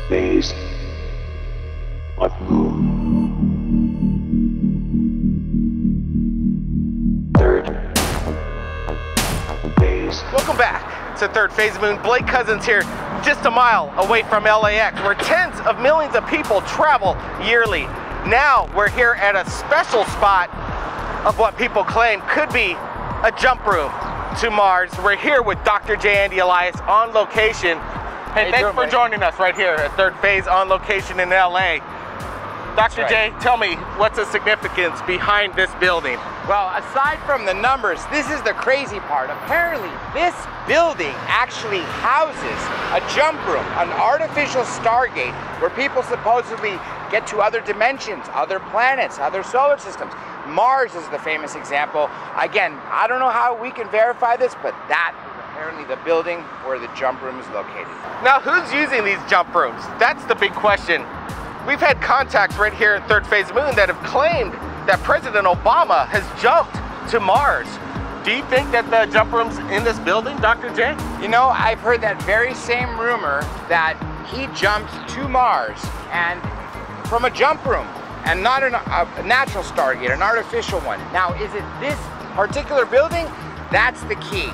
phase of moon. Third phase. Welcome back to Third Phase of Moon. Blake Cousins here, just a mile away from LAX, where tens of millions of people travel yearly. Now we're here at a special spot of what people claim could be a jump room to Mars. We're here with Dr. J. and Ilias on location. Hey, thanks for joining us right here at Third Phase on location in LA. Dr. J, tell me, what's the significance behind this building? Well, aside from the numbers, this is the crazy part. Apparently, this building actually houses a jump room, an artificial Stargate, where people supposedly get to other dimensions, other planets, other solar systems. Mars is the famous example. Again, I don't know how we can verify this, but that is apparently the building where the jump room is located. Now, who's using these jump rooms? That's the big question. We've had contacts right here at Third Phase of Moon that have claimed that President Obama has jumped to Mars. Do you think that the jump room's in this building, Dr. J? You know, I've heard that very same rumor that he jumped to Mars and from a jump room and not a natural Stargate, an artificial one. Now, is it this particular building? That's the key.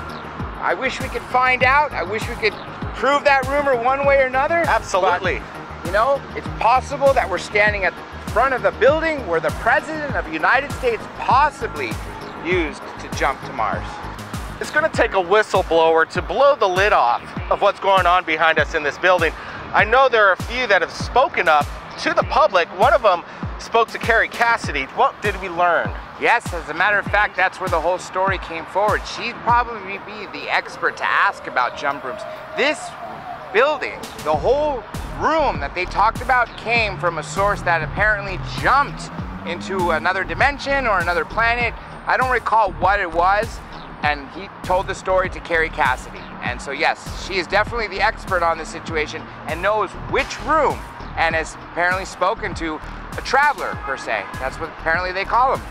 I wish we could find out. I wish we could prove that rumor one way or another. Absolutely. But, you know, it's possible that we're standing at the front of the building where the President of the United States possibly used to jump to Mars. It's going to take a whistleblower to blow the lid off of what's going on behind us in this building. I know there are a few that have spoken up to the public. One of them spoke to Carrie Cassidy. What did we learn? Yes, as a matter of fact, that's where the whole story came forward. She'd probably be the expert to ask about jump rooms. This building, the whole room that they talked about, came from a source that apparently jumped into another dimension or another planet. I don't recall what it was, and he told the story to Carrie Cassidy. And so yes, she is definitely the expert on this situation and knows which room, and has apparently spoken to a traveler, per se. That's what apparently they call them.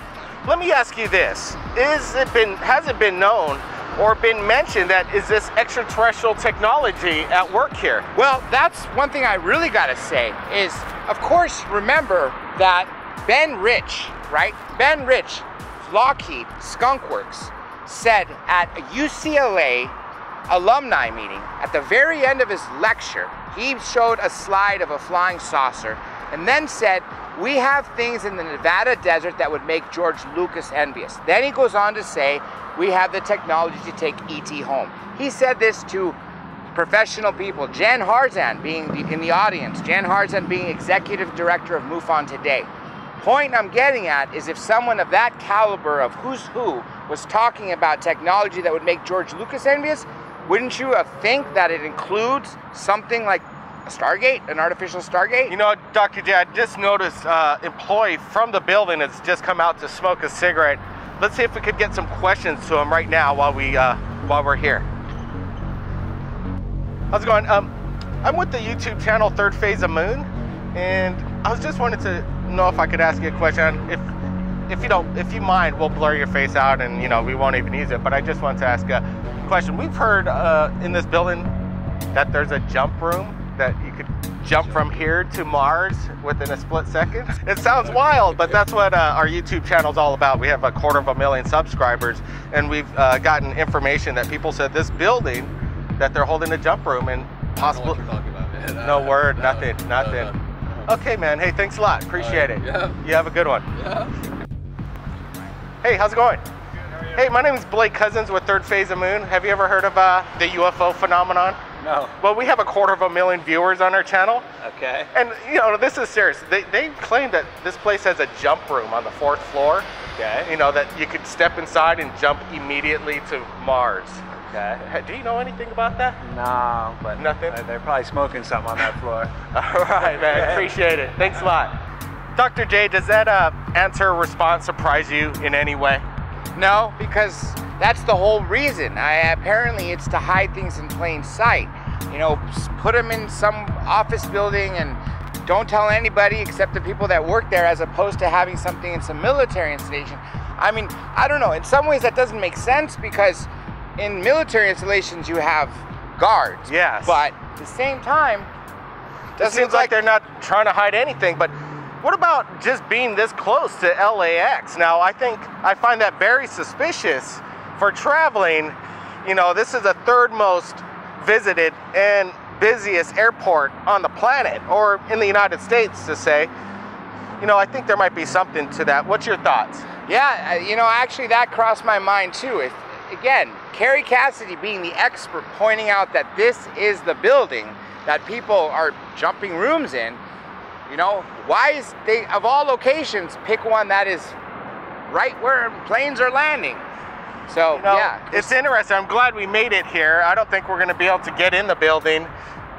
Let me ask you this. Has it been known or been mentioned that is this extraterrestrial technology at work here? Well, that's one thing I really gotta say is, of course, remember that Ben Rich, right? Ben Rich, Lockheed Skunk Works, said at a UCLA alumni meeting, at the very end of his lecture, he showed a slide of a flying saucer and then said, "We have things in the Nevada desert that would make George Lucas envious." Then he goes on to say, "We have the technology to take E.T. home." He said this to professional people. Jan Harzan being in the audience, Jan Harzan being executive director of MUFON today. Point I'm getting at is, if someone of that caliber of who's who was talking about technology that would make George Lucas envious, wouldn't you think that it includes something like a Stargate, an artificial Stargate? You know, Dr. J, I just noticed employee from the building has just come out to smoke a cigarette. Let's see if we could get some questions to him right now while we're here. How's it going? I'm with the YouTube channel Third Phase of Moon, and I was just wanting to know if I could ask you a question. If you mind, we'll blur your face out, and we won't even use it. But I just wanted to ask a question. We've heard in this building that there's a jump room, that you could jump from here to Mars within a split second. It sounds wild, but that's what our YouTube channel is all about. We have 250,000 subscribers, and we've gotten information that people said this building, that they're holding a jump room, and possibly. I don't know what you're talking about, man. No word, nothing. Okay, man. Hey, thanks a lot. Appreciate it. Yeah. You have a good one. Yeah. Hey, how's it going? Hey, my name is Blake Cousins with Third Phase of Moon. Have you ever heard of the UFO phenomenon? No. Well, we have 250,000 viewers on our channel. Okay. And, this is serious. They claim that this place has a jump room on the 4th floor. Okay. That you could step inside and jump immediately to Mars. Okay. Do you know anything about that? No, but nothing. They're probably smoking something on that floor. All right, man. Appreciate it. Thanks a lot. Dr. J, does that answer or response surprise you in any way? No, because that's the whole reason. Apparently it's to hide things in plain sight. Put them in some office building and don't tell anybody except the people that work there, as opposed to having something in some military installation. I mean, I don't know. In some ways that doesn't make sense, because in military installations you have guards. Yes. But at the same time, It seems like they're not trying to hide anything, but what about just being this close to LAX? Now, I find that very suspicious for traveling. You know, this is the third most visited and busiest airport on the planet, or in the United States to say. You know, I think there might be something to that. What's your thoughts? Yeah, you know, actually that crossed my mind too. If, again, Carrie Cassidy being the expert pointing out that this is the building that people are jumping rooms in, you know, why is they, of all locations, pick one that is right where planes are landing? So, you know, yeah. It's interesting. I'm glad we made it here. I don't think we're going to be able to get in the building.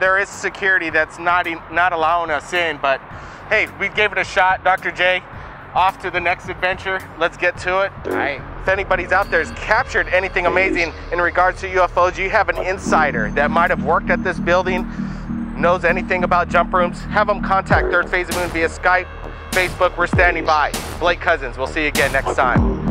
There is security that's not allowing us in, but hey, we gave it a shot. Dr. J, off to the next adventure. Let's get to it. All right. If anybody's out there has captured anything amazing in regards to UFOs, you have an insider that might have worked at this building, knows anything about jump rooms, have them contact Third Phase of Moon via Skype, Facebook. We're standing by. Blake Cousins. We'll see you again next time.